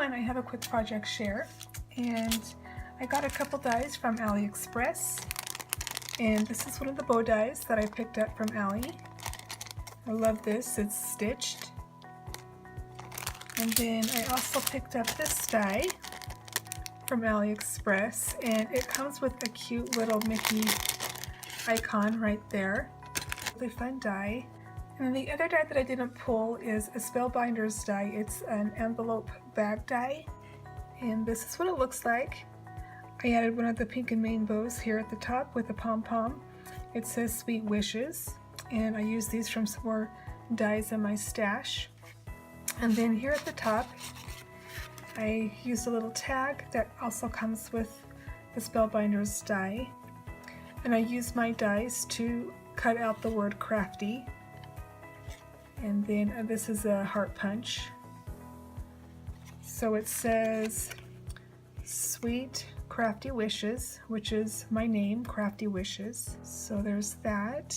one, I have a quick project share, and I got a couple dies from AliExpress, and this is one of the bow dies that I picked up from Ali. I love this, it's stitched. And then I also picked up this die from AliExpress, and it comes with a cute little Mickey icon right there. Really fun die. And the other die that I didn't pull is a Spellbinders die. It's an envelope bag die, and this is what it looks like. I added one of the Pink and Main bows here at the top with a pom-pom. It says Sweet Wishes, and I used these from some more dies in my stash. And then here at the top, I used a little tag that also comes with the Spellbinders die, and I used my dies to cut out the word crafty. And then this is a heart punch. So it says Sweet Crafty Wishes, which is my name, Crafty Wishes. So there's that.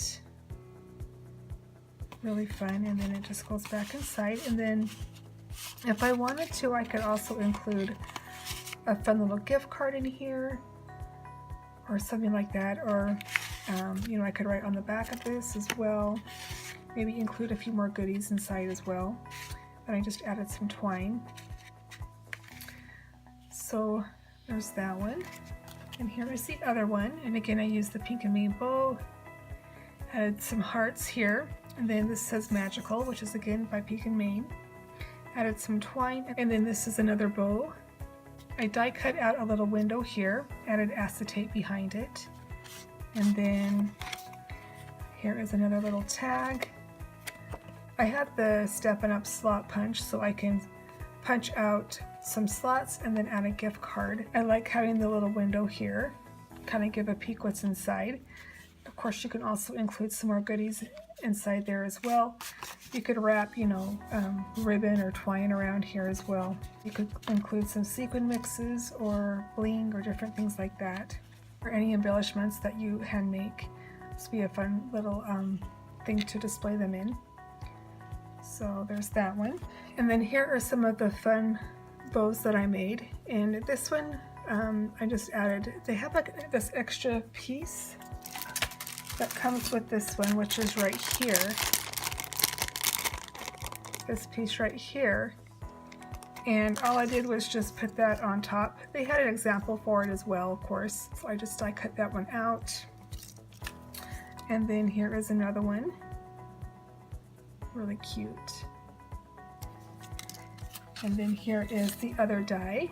Really fun. And then it just goes back inside. And then if I wanted to, I could also include a fun little gift card in here or something like that. Or, you know, I could write on the back of this as well. Maybe include a few more goodies inside as well. And I just added some twine. So there's that one. And here is the other one. And again, I used the Pink and Main bow. Added some hearts here. And then this says Magical, which is again by Pink and Main. Added some twine. And then this is another bow. I die cut out a little window here. Added acetate behind it. And then here is another little tag. I have the Steppin' Up slot punch, so I can punch out some slots and then add a gift card. I like having the little window here, kind of give a peek what's inside. Of course, you can also include some more goodies inside there as well. You could wrap, you know, ribbon or twine around here as well. You could include some sequin mixes or bling or different things like that, or any embellishments that you hand make. This would be a fun little thing to display them in. So there's that one. And then here are some of the fun bows that I made. And this one, I just added, they have like this extra piece that comes with this one, which is right here. This piece right here. And all I did was just put that on top. They had an example for it as well, of course. So I cut that one out. And then here is another one. Really cute. And then here is the other die.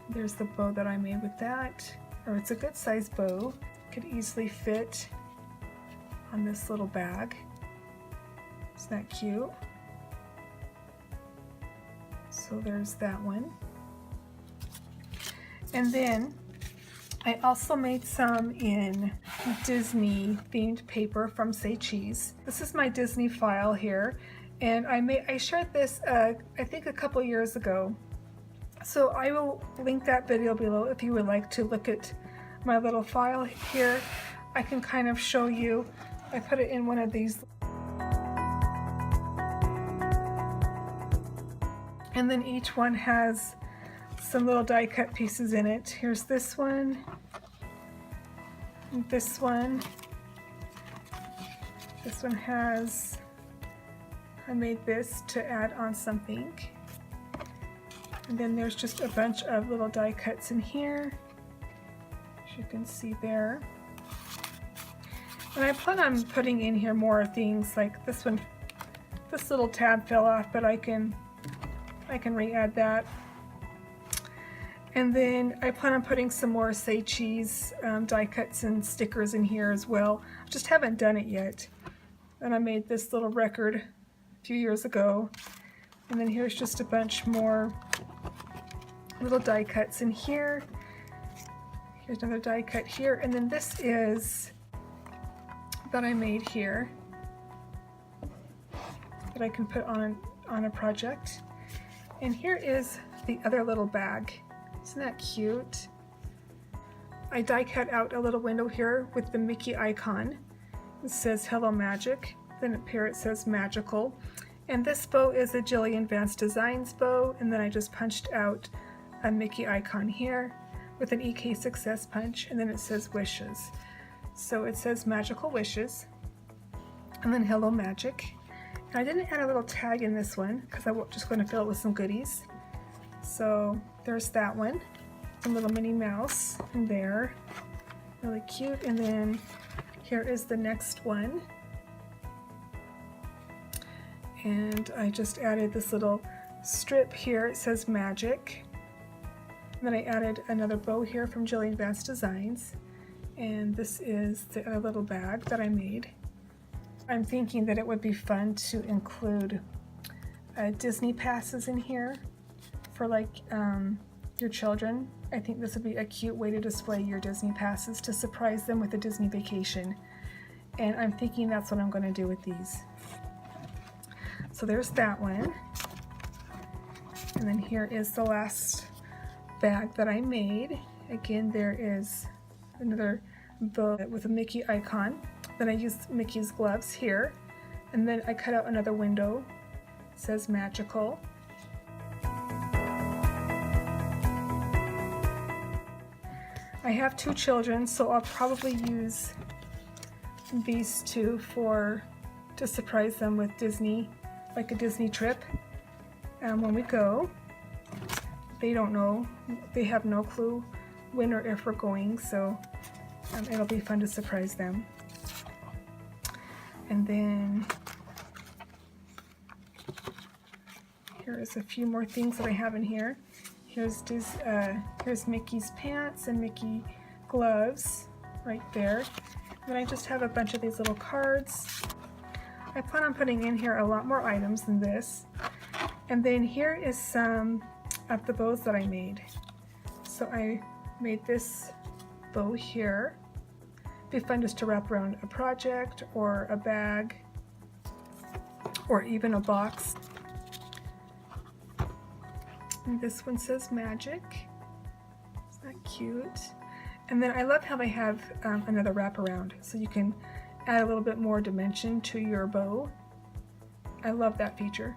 There's the bow that I made with that. Or it's a good size bow. Could easily fit on this little bag. Isn't that cute? So there's that one. And then I also made some in Disney themed paper from Say Cheese. This is my Disney file here, and I shared this I think a couple years ago. So I will link that video below if you would like to look at my little file here. I can kind of show you. I put it in one of these. And then each one has some little die cut pieces in it. Here's this one, this one. This one has, I made this to add on something. And then there's just a bunch of little die cuts in here, as you can see there. And I plan on putting in here more things like this one. This little tab fell off, but I can re-add that. And then I plan on putting some more Say Cheese die cuts and stickers in here as well. I just haven't done it yet. And I made this little record a few years ago. And then here's just a bunch more little die cuts in here. Here's another die cut here. And then this is that I made here that I can put on a project. And here is the other little bag. Isn't that cute? I die cut out a little window here with the Mickey icon. It says Hello Magic. Then up here it says Magical. And this bow is a Jillian Vance Designs bow, and then I just punched out a Mickey icon here with an EK Success punch, and then it says wishes. So it says magical wishes, and then hello magic. And I didn't add a little tag in this one because I'm just going to fill it with some goodies. So there's that one, some little Minnie Mouse in there, really cute. And then here is the next one. And I just added this little strip here, it says magic. And then I added another bow here from Jillian Vance Designs. And this is the other little bag that I made. I'm thinking that it would be fun to include Disney passes in here for like your children. I think this would be a cute way to display your Disney passes to surprise them with a Disney vacation. And I'm thinking that's what I'm going to do with these. So there's that one. And then here is the last bag that I made. Again, there is another bow with a Mickey icon. Then I used Mickey's gloves here. And then I cut out another window. It says magical. I have 2 children, so I'll probably use these 2 to surprise them with Disney, like a Disney trip. When we go, they don't know, they have no clue when or if we're going, so it'll be fun to surprise them. And then here is a few more things that I have in here. Here's Mickey's pants and Mickey gloves right there. And then I just have a bunch of these little cards. I plan on putting in here a lot more items than this. And then here is some of the bows that I made. So I made this bow here. It'd be fun just to wrap around a project or a bag or even a box. And this one says magic. Isn't that cute? And then I love how they have another wraparound, so you can add a little bit more dimension to your bow. I love that feature.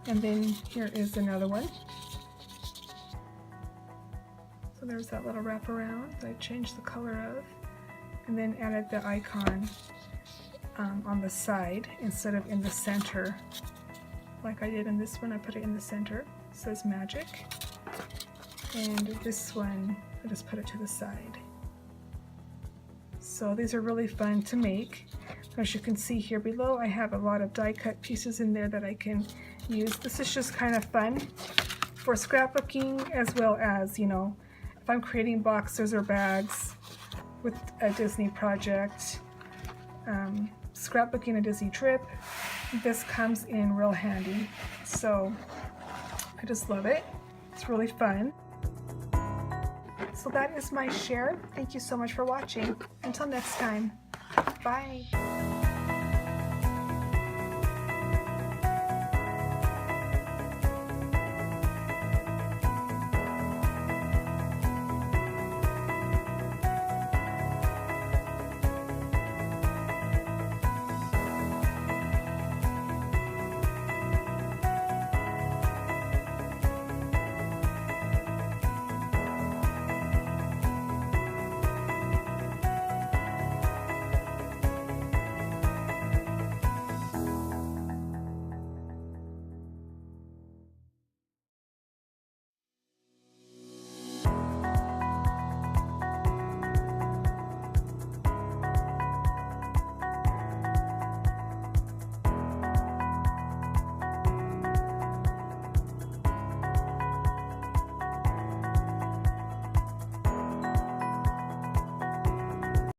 And then here is another one. So there's that little wraparound that I changed the color of, and then added the icon on the side instead of in the center. Like I did in this one, I put it in the center. It says magic. And this one, I just put it to the side. So these are really fun to make. As you can see here below, I have a lot of die cut pieces in there that I can use. This is just kind of fun for scrapbooking, as well as, you know, if I'm creating boxes or bags with a Disney project, scrapbooking a Disney trip, this comes in real handy. So I just love it. It's really fun. So that is my share. Thank you so much for watching. Until next time, bye.